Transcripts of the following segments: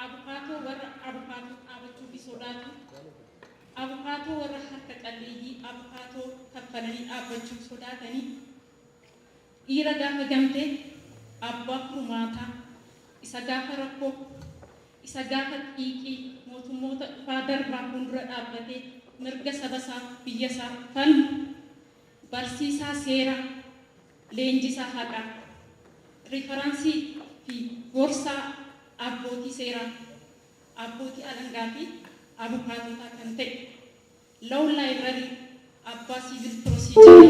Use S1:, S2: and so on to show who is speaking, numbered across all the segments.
S1: Abukaatoo warra abukaatoo dhaabachuu fi sodaatu. Abukaatoo warra harka qalleeyyii abukaatoo kaffalanii dhaabbachuu sodaatanii. Dhiira gaafa gamtee abbaa furmaataa isa gaafa rakkoo isa gaafa xiiqii mootummoota dhufaa darbaa fuuldura dhaabbatee mirga saba isaa biyya isaa falmu barsiisaa seeraa leenjisaa haqaa riifaransii fi gorsaa abbootii seeraa abbootii alangaa fi abukaatotaa kan ta'e law library abbaa civil procedure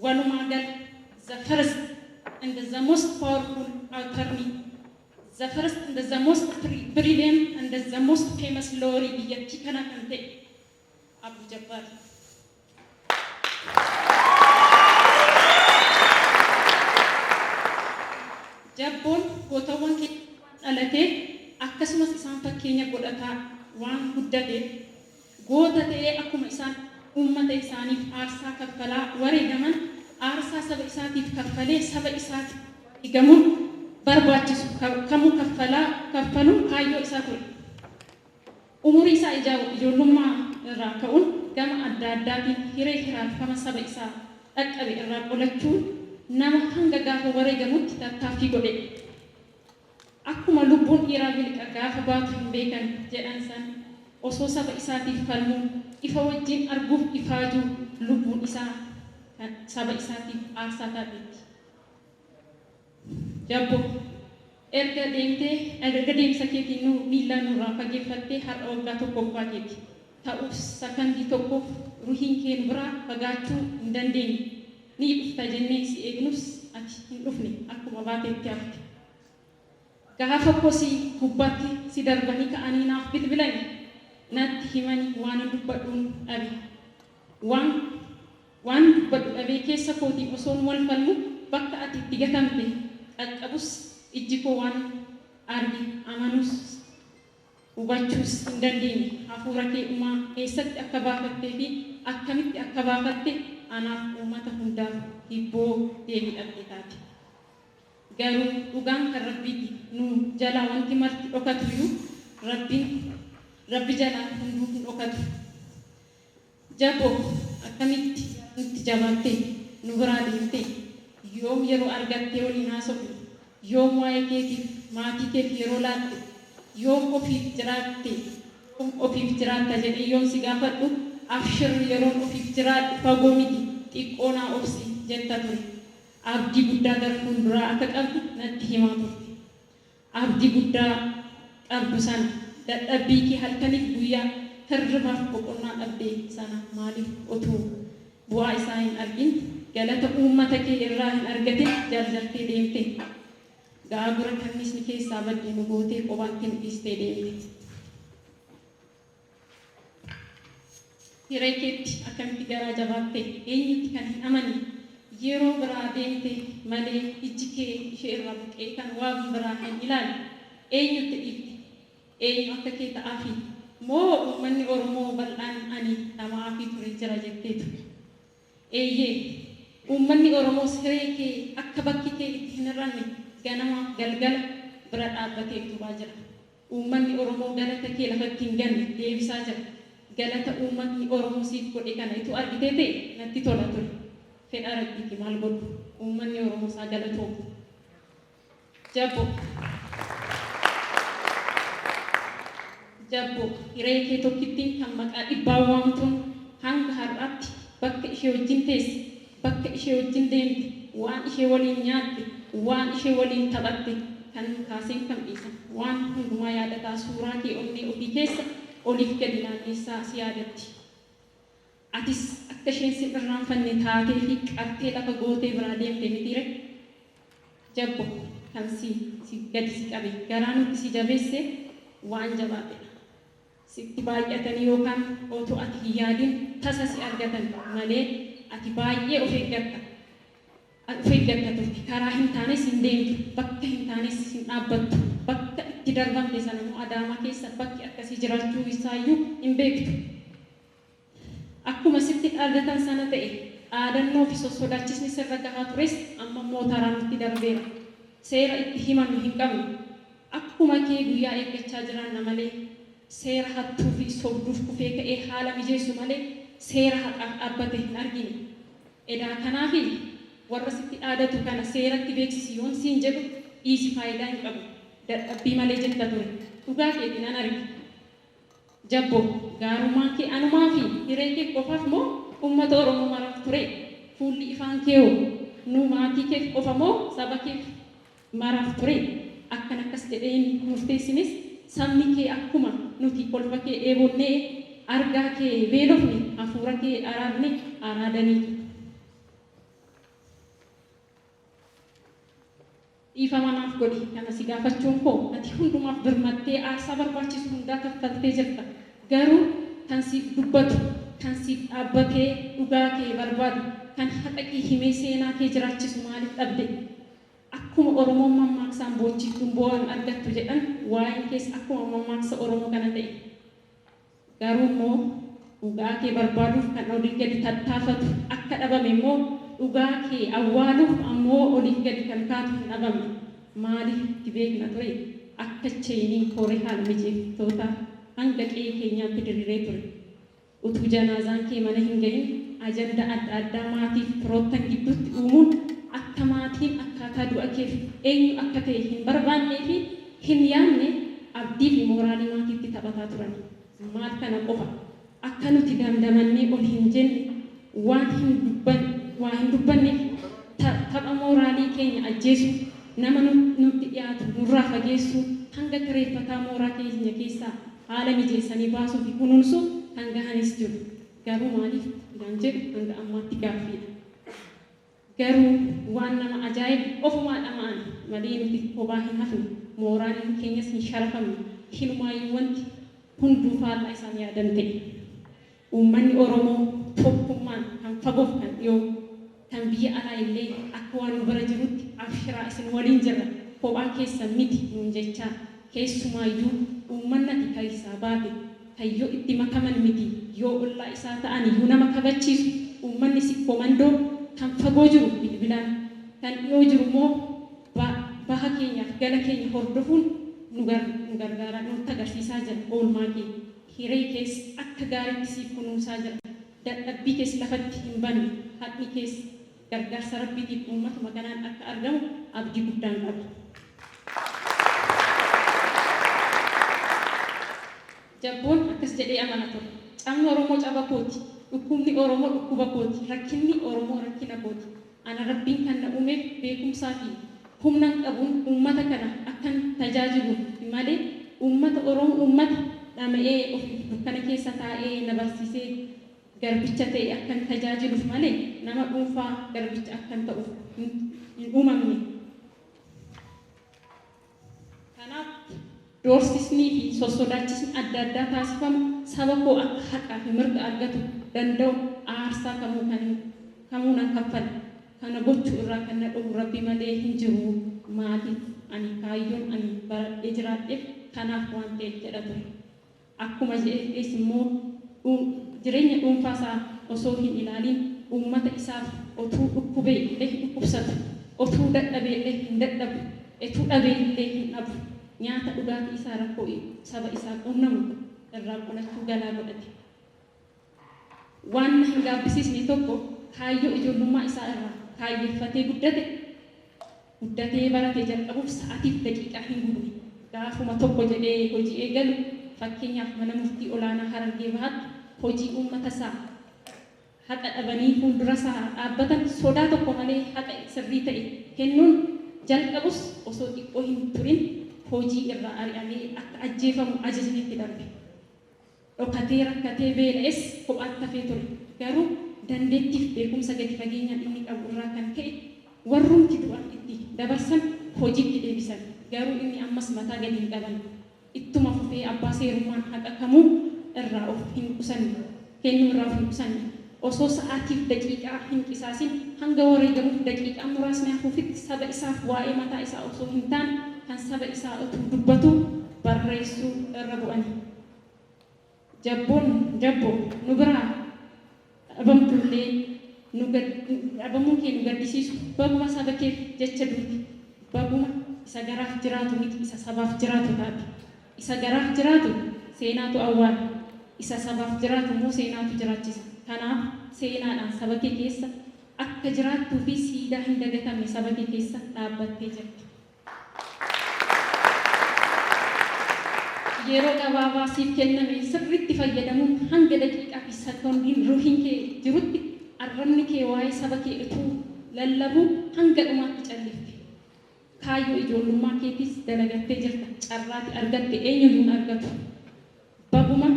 S1: walumaa gala the first and the most powerful attorney, the first and the most brilliant and the most famous lawyer biyyattii kana kan ta'e Abu Jabbar. Jabboon gootawwan dhalatee akkasumas isaan fakkeenya godhataa waan guddateef goota ta'ee akkuma isaan uummata isaaniif aarsaa kaffalaa wareegaman aarsaa saba isaatiif kaffalee saba isaatiif eegamuun barbaachisu kamuu kaffaluun kaayyoo isaa ture. Umurii isaa ijoollummaa irraa ka'uun gama adda addaatiin hiree hiraarfama saba isaa dhaqqabe irraa qolachuun nama hanga gaafa wareegamutti tattaaffii godhe. Akkuma lubbuun dhiiraa biliqa gaafa baatu hin beekan jedhan san osoo saba isaatiif falmuun ifa wajjin arguuf ifaajuu lubbuun isaa saba isaatiif aarsaa taateetti. Jabbo erga deemsa keetiin miila nurraa fageeffattee har'a waggaa tokkoffaa keeti. Ta'us sakandii tokkoof ruhiin keen biraa fagaachuu hin dandeenye. Ni dhufta jennee si eegnus ati hin dhufne akkuma baateetti hafte. Gaafa kosii gubbaatti si darbanii ka'anii naaf bilbilani natti himanii waan dubbadhuun dhabe. Waan dubbadhu dhabee keessa kootii osoon wal falmu bakka ati itti gatamte qaqqabus ijji koo waan argi amanuus hubachuus hin dandeenye. Hafuura kee uumaa eessatti akka baafattee fi akkamitti akka baafatte anaaf uummata hundaaf hibboo deebi'atte taate. Garuu dhugaan kan rabbiiti nu jalaa wanti marti dhokatu iyyuu rabbi jalaa hunduu hin dhokatu. Jabbo akkamitti nutti jabaattee nu biraa deemtee yoom yeroo argattee waliin haasofne yoom waa'ee keetiif maatii keef yeroo laatte yoom ofiif jiraatta jedhee yoom si gaafadhu abshir yeroon ofiif jiraadhu fagoo miti xiqqoo naa obsi jetta ture. Abdii guddaa gara fuulduraa akka qabdu natti himaa turte. Abdii guddaa qabdu sana dadhabbii kee halkaniif guyyaa hirribaaf boqonnaa dhabdee sana maaliif otoo bu'aa isaa hin argin galata uummata kee irraa hin argatin jaljaltee deemte. Gaagura kannisni keessaa baddee nu gootee qobaatti nu dhiistee deemte. Hiree keetti akkamitti garaa jabaatte eenyutti kan hin amanne yeroo biraa deemte malee ijji kee ishee irraa buqqee kan waan biraa hin ilaalle eenyutti dhiifte eenyu akka kee ta'aafi moo uummanni Oromoo bal'aan ani dhamaafii ture jira jetteetu. Eeyyee uummanni Oromoo hiree kee akka bakki kee itti hin irranne ganamaaf galgala bira dhaabbatee utubaa jira. Uummanni Oromoo galata kee lafatti hin ganne deebisaa jira. Galata uummanni Oromoo siif godhe kana itu argitee ta'e natti tola ture. Fedha rabbiiti maal godhu uummanni Oromoo isaa galatoomu. Jabbo hiree kee tokkittiin kan maqaa dhibbaa waamtuun hanga har'aatti bakka ishee wajjin teesse bakka ishee wajjin deemte waan ishee waliin nyaatte waan ishee waliin taphatte kan kaaseen kam dhiisan waan hundumaa yaadataa suuraa kee onnee ofii keessa oliif gadi naanneessaa si yaadatti. Atis akka isheen si irraanfanne taatee fi qartee lafa gootee biraa deemte mitiire. Jabbo kan si gadi si qabe garaa nutti si jabeesse waan jabaatedha. Sitti baay'atanii yookaan otoo ati hin yaadin tasa si argatan malee ati baay'ee of eeggatta turte. Karaa hin taanes hin deemtu bakka hin taanes hin dhaabbattu bakka itti darbamte sana immoo Adaamaa keessa bakki akkasii jiraachuu isaayyuu hin beektu. Akkuma sitti dhaadatan sana ta'e dhaadannoo fi sossodaachisni sirra gahaa tures amma immoo taraan itti darbeera. Seera itti himannu hin qabnu akkuma kee guyyaa eeggachaa jiran malee seera hattuu fi sobduuf kufee ka'ee haala mijeessu malee seera haqaaf dhaabbate hin argine. Edaa kanaaf warra sitti dhaadatu kana seeratti beeksisi yoon siin jedhu dhiisi faayidaa hin qabu. Dadhabbii malee jetta ture. Dhugaa keetii nan arge. Jabbo gaarummaan kee anumaa fi hiree kee qofaaf moo uummata Oromoo maraaf ture? Fuulli ifaan kee hoo nu maatii keef qofa moo saba keef maraaf ture? Akkan akkas jedhee murteessinis sabni kee akkuma nuti kolfa kee dheebonnee argaa kee beelofne hafuura kee araarne araadaniitu. Dhiifama naaf godhi kana si gaafachuun koo ati hundumaaf birmattee aarsaa barbaachisu hundaa kaffaltee jirta. Garuu kan siif dubbatu kan siif dhaabbatee dhugaa kee barbaadu kan haqa kee himee seenaa kee jiraachisu maaliif dhabde? Akkuma Oromoon mammaaksaan boochiftuun bu'aan argattu jedhan waa'een keessa akkuma mammaaksa Oromoo kana ta'e. Garuu immoo dhugaa kee barbaaduuf kan olii gadi tattaafatu akka dhabame immoo dhugaa kee awwaaluuf ammoo olii gadi kan kaatu hin dhabamne. Maaliif itti beekna ture? Akka cheeniin koree haala mijeeftoota hanga qe'ee keenyaatti diriiree ture. Utuu janaazaan kee mana hin gahin ajanda adda addaa maatiif firoottan gidduutti uumuun akka maatiin akkaataa du'a keef eenyu akka ta'e hin barbaannee fi hin yaadne abdii fi mooraalii maatiitti taphataa turan. Maal kana qofa akka nuti dandamannee ol hin jenne waan hin dubbanneef tapha mooraalii keenya ajjeesu nama nutti dhiyaatu nurraa fageessu hanga kireeffataa mooraa keenya keessaa haala mijeessanii baasuu fi kunuunsu kan gahanis jiru. Garuu maaliif kan jedhu hanga ammaatti gaaffiidha. Garuu waan nama ajaa'ibu ofumaa dhamaan malee nuti kophaa hin hafne mooraalii keenyas hin sharafamne hinumaayyuu wanti hunduu faallaa isaan yaadan ta'e. Uummanni Oromoo tokkummaan kan fagoof kan dhiyoo kan biyya alaa illee akka waan nu bara jirutti abshiraa isin waliin jirra kophaa keessan miti nuun jechaa keessumaayyuu uummannati kan isaa baate kan yoo itti makaman miti yoo ollaa isaa ta'an iyyuu nama kabachiisu uummanni si komandoo kan fagoo jiru bilbilaan kan dhiyoo jiru immoo baha keenyaaf gala keenya hordofuun nu gargaara nutti agarsiisaa jira. Oolmaa kee hiree kees akka gaariitti siif kunuunsaa jira. Dadhabbii kees lafatti hin banne haqni kees gargaarsa rabbiitiif uummatuma kanaan akka argamu abdii guddaan qaba. Jabboon akkas jedhee amana ture. Cabni Oromoo caba kooti. Dhukkubni Oromoo dhukkuba kooti. Rakkinni Oromoo rakkina kooti. Ana rabbiin kan na uumeef beekumsaa fi humnaan qabuun uummata kana akkan tajaajilu malee uummata Oromoo uummata dhama'ee ofii dukkana keessa taa'ee na barsiisee garbicha ta'e akkan tajaajiluuf malee nama dhuunfaa garbicha akkan ta'uuf hin uumamne. Kanaaf doorsisnii fi sossodaachisni adda addaa taasifamu saba koo akka haqaa fi mirga argatu danda'u aarsaa kamuu nan kaffala. Kana gochuu irraa kan na dhowwu rabbi malee hin jiru. Maaliif ani kaayyoon ani baradhee jiraadheef kanaaf waan ta'eef jedha ture. Akkuma jedhees immoo jireenya dhuunfaasaa osoo hin ilaalin uummata isaaf otuu dhukkubee illee hin dhukkubsatu, otuu dadhabee illee hin dadhabu, otuu dhabee illee hin dhabu. Nyaata dhugaatii isaa rakkoo saba isaa qunnamu irraa qolachuu galaa godhate. Waan hin gaabbisiisne tokko kaayyoo ijoollummaa isaa irraa kaayyeeffatee guddatee baratee jalqabuuf sa'aatiif daqiiqaa hin gubne. Gaafuma tokko jedhee hojii eegalu fakkeenyaaf mana murtii olaanaa Harargee Bahaatti hojii uummata isaa haqa dhabanii fuuldura isaa dhaabbatan sodaa tokko malee haqa sirrii ta'e kennuun jalqabus osoo xiqqoo hin turin hojii irraa ari'amee akka ajjeefamu ajajniitti darbe. Dhokatee rakkatee beela'es kophaatti hafee ture. Garuu dandeettiif beekumsa gadi fageenyaan inni qabu irraa kan ka'e warrumti du'an itti dabarsan hojiitti deebisan. Garuu inni ammas mataa gadi hin qaban. Ittuma fufee abbaa seerummaan haqa kamuu irraa of hin qusanne kennuu irraa of hin qusanne osoo sa'aatiif daqiiqaa hin qisaasin hanga wareegamuuf daqiiqaa muraasni hafuufitti saba isaaf waa'ee mataa isaa osoo hin taane kan saba isaa utuu dubbatu barreessuu irra bu'ani. Jabboon nu biraa dhabamtullee dhabamuun kee nu gaddisiisu baguma saba keef jecha duuti baguma isa garaaf jiraatu miti isa sabaaf jiraatu taati. Isa garaaf jiraatu seenaatu awwaala. Isa sabaaf jiraatu immoo seenaatu jiraachisa. Kanaaf seenaadhaan saba kee keessa akka jiraattuu fi siidaa hin dagatamne saba kee keessa dhaabbattee jirti. Yeroo gabaabaa siif kenname sirriitti fayyadamuun hanga daqiiqaa fi sekoondiin ruuhiin kee jirutti arrabni kee waa'ee saba kee utuu lallabuu hanga dhumaatti callifte. Kaayyoo ijoollummaa keetis dalagattee jirta. Carraati argatte eenyuun argatu. Baguma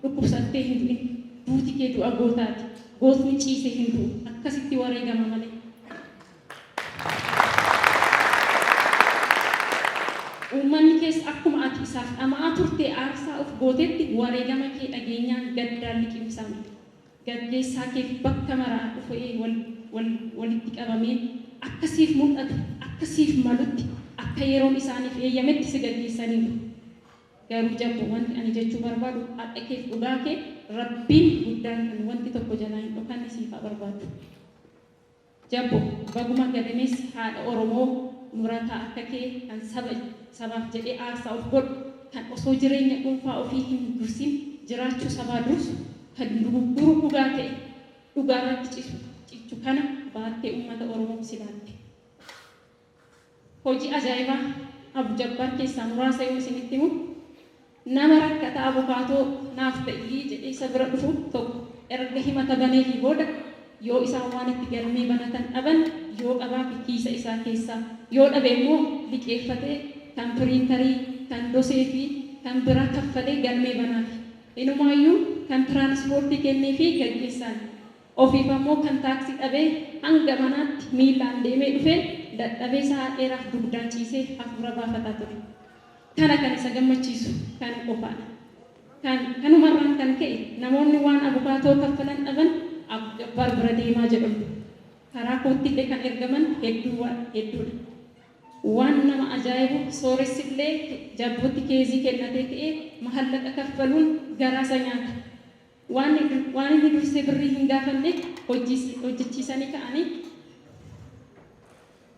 S1: dhukkubsattee hin du'in. Duuti kee du'a gootaati. Gootni ciisee hin du'u. Akkasitti wareegama malee. Uummanni keessa akkuma ati isaaf dhama'aa turtee aarsaa of gootetti wareegama kee dhageenyaan gaddaan liqimsame. Gaggeessaa keef bakka maraa dhufee walitti qabamee akkasiif mul'atu akkasiif malutti akka yeroon isaaniif eeyyametti si gaggeessaniiru. Garuu jabbo wanti ani jechuu barbaadu haadha keef dhugaa kee rabbiin guddaan kan wanti tokko jalaa hin dhokanne siif haa barbaadu. Jabbo baguma gadamees haadha Oromoo murataa akka kee kan sabaaf jedhee aarsaa of godhu kan osoo jireenya dhuunfaa ofii hin dursin jiraachuu sabaa dursu kan duru dhugaa ta'e dhugaa irratti cichu kana baattee uummata Oromoo silaatte. Hojii ajaa'ibaa Abu Jabbaar keessaa muraasa yoo isinitti himu nama rakkataa abukaatoo naaf ta'ii jedhee isa bira dhufu tokko erga himata banee fi booda yoo isaan waan itti galmee banatan dhaban yoo qabaa fi kiisa isaa keessaa yoo dhabe immoo liqeeffatee kan piriintarii kan dosee fi kan biraa kaffalee galmee banaaf. Inumaayyuu kan tiraanspoortii kennee fi gaggeessaan ofiif ammoo kan taaksii dhabee hanga manaatti miilaan deemee dhufee dadhabee sa'a dheeraaf dugdaan ciisee hafuura baafataa ture. Kana kan isa gammachiisu kan qofaadha. Kanumarraan kan ka'e namoonni waan abukaatoo kaffalan dhaban Abu Jabbaar bira deemaa jedhamu. Karaa kootti illee kan ergaman hedduudha. Waan nama ajaa'ibu sooressillee jabbootti keezii kennatee ta'ee mahallaqa kaffaluun garaasa nyaata. Waan inni dursee birrii hin gaafanne hojjechiisanii ka'anii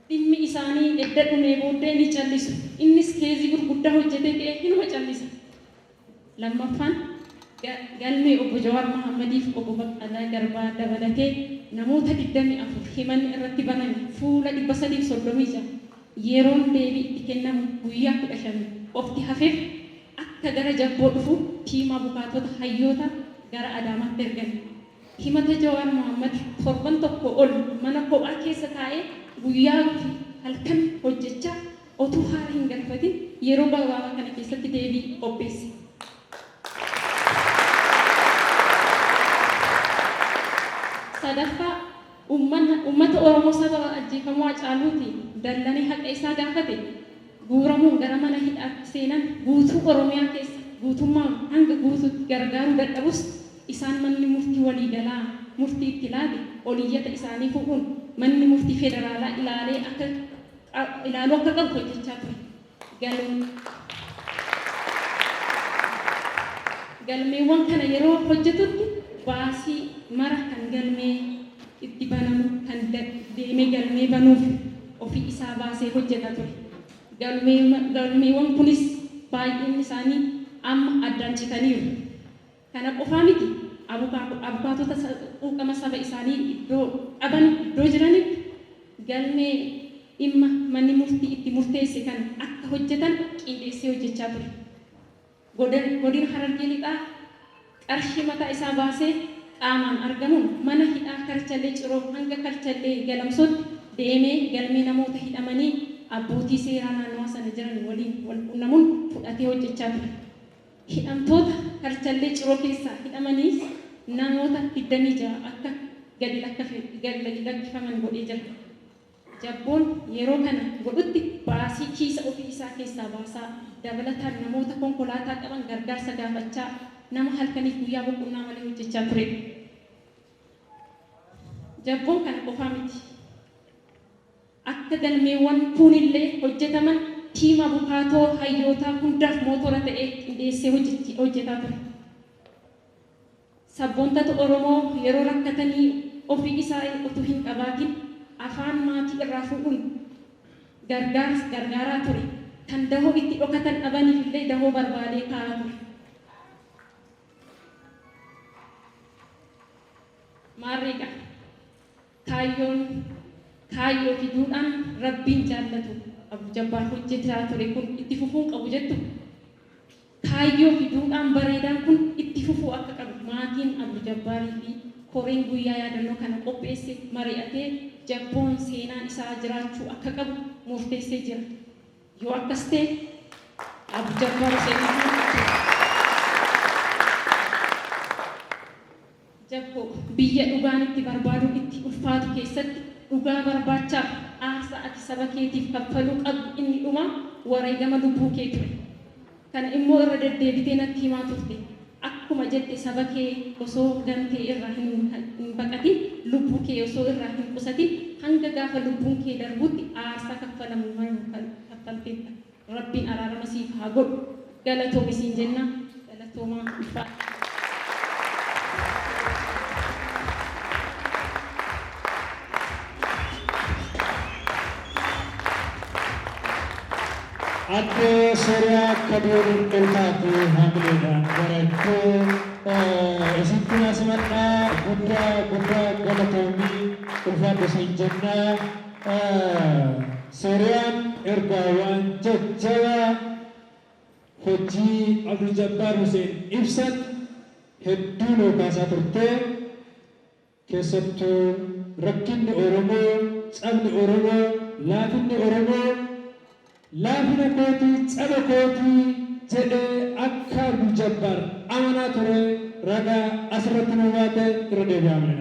S1: dhimmi isaanii edda dhumee booddee ni callisu. Innis keezii gurguddaa hojjetee ta'ee hinuma callisa. Lammaffaan galmee obbo Jawaar Mohammadiif obbo Baqqalaa Garbaa dabalatee namoota 24 himanni irratti baname fuula 336 yeroon deebii itti kennamu guyyaa 15 qofti hafeef akka gara jabboo dhufu tiimaa bukaatota hayyoota gara Adaamaatti ergan. Himata Jawaar Mohammad torban tokko ol mana kophaa keessa taa'ee guyyaa fi halkan hojjechaa otuu haara hin galfatin yeroo gabaabaa kana keessatti deebii qopheesse. Sadaffaa uummata Oromoo sababa ajjeefamuu Hacaaluutiin dallanii haqa isaa gaafate guuramuun gara mana hidhaatti seenan guutuu Oromiyaa keessa guutummaa hanga guutuutti gargaaruu dadhabus isaan manni murtii waliigalaa murtii itti laate oliyyata isaanii fuudhuun manni murtii federaalaa ilaaluu akka qabu hojjechaa ture. Galmeewwan kana yeroo hojjetutti baasii mara kan galmee itti banamu kan deemee galmee banuuf ofii isaa baasee hojjeta ture. Galmeewwan kunis baay'een isaanii amma addaan citaniiru. Kana qofaa miti abukaatota quuqama saba isaanii iddoo jiranitti galmee dhimma manni murtii itti murteesse kan akka hojjetan qindeessee hojjechaa ture. Godina Harargee lixaa qarshii mataa isaa baasee qaamaan argamuun mana hidhaa Karchallee Ciroo hanga Karchallee Galamsootti deemee galmee namoota hidhamanii abbootii seeraa naannawaa sana jiran waliin wal quunnamuun fudhatee hojjechaa ture. Hidhamtoota Karchallee Ciroo keessaa hidhamaniis namoota 26 akka gadi lakkifaman godhee jira. Jabboon yeroo kana godhutti baasii kiisa ofii isaa keessaa baasaa dabalataan namoota konkolaataa qaban gargaarsa gaafachaa nama halkaniif guyyaa boqonnaa malee hojjechaa ture. Jabboon kana qofaa miti. Akka galmeewwan kunillee hojjetaman tiima abukaatoo hayyootaa hundaaf mootora ta'ee qindeessee hojjetaa ture. Sabboontota Oromoo yeroo rakkatanii ofii isaa utuu hin qabaatin afaan maatii irraa fuudhuun gargaaraa ture. Kan dahoo itti dhokatan dhabaniif illee dahoo barbaadee kaa'aa ture. Maarreeqa kaayyoo fiduudhaan Rabbiin jaallatu Abduu Jabbaar hojjetaa ture kun itti fufuun qabu jettu. Kaayyoo fiduudhaan bareedaan kun itti fufuu akka qabu maatiin Abduu Jabbaarii fi koreen guyyaa yaadannoo kana qopheesse mari'atee jabboon seenaan isaa jiraachuu akka qabu murteessee jira. Yoo akkas ta'e Abduu Jabbaar Jabbo biyya dhugaan itti barbaadu itti ulfaatu keessatti dhugaa barbaachaaf aarsaa ati saba keetiif kaffaluu qabdu inni dhuma wareegama lubbuu kee ture. Kana immoo irra deddeebitee natti himaa turte. Akkuma jette saba kee osoo gantee irraa hin baqatin lubbuu kee osoo irraa hin qusatin hanga gaafa lubbuun kee darbutti aarsaa kaffalamu kaffalteetta. Rabbiin araarama siif haa godhu. Galatoomi siin jenna. Galatoomaa ulfaata.
S2: Adde Suryaa Kadir Iltaatu hamileedhaan barattuu isitti asimadhaa guddaa galatoomii ulfaadha siin jennaa. Suryaan ergaawwan jajjabaa hojii Abduu Jabbaar Huseen ibsan hedduu nuu kaasaa turte. Keessattuu rakkinni Oromoo, cabni Oromoo, laafinni Oromoo laafina kootii caba kootii jedhee akka Abduu Jabbaar amanaa ture ragaa asirratti nu baate irra deebi'amee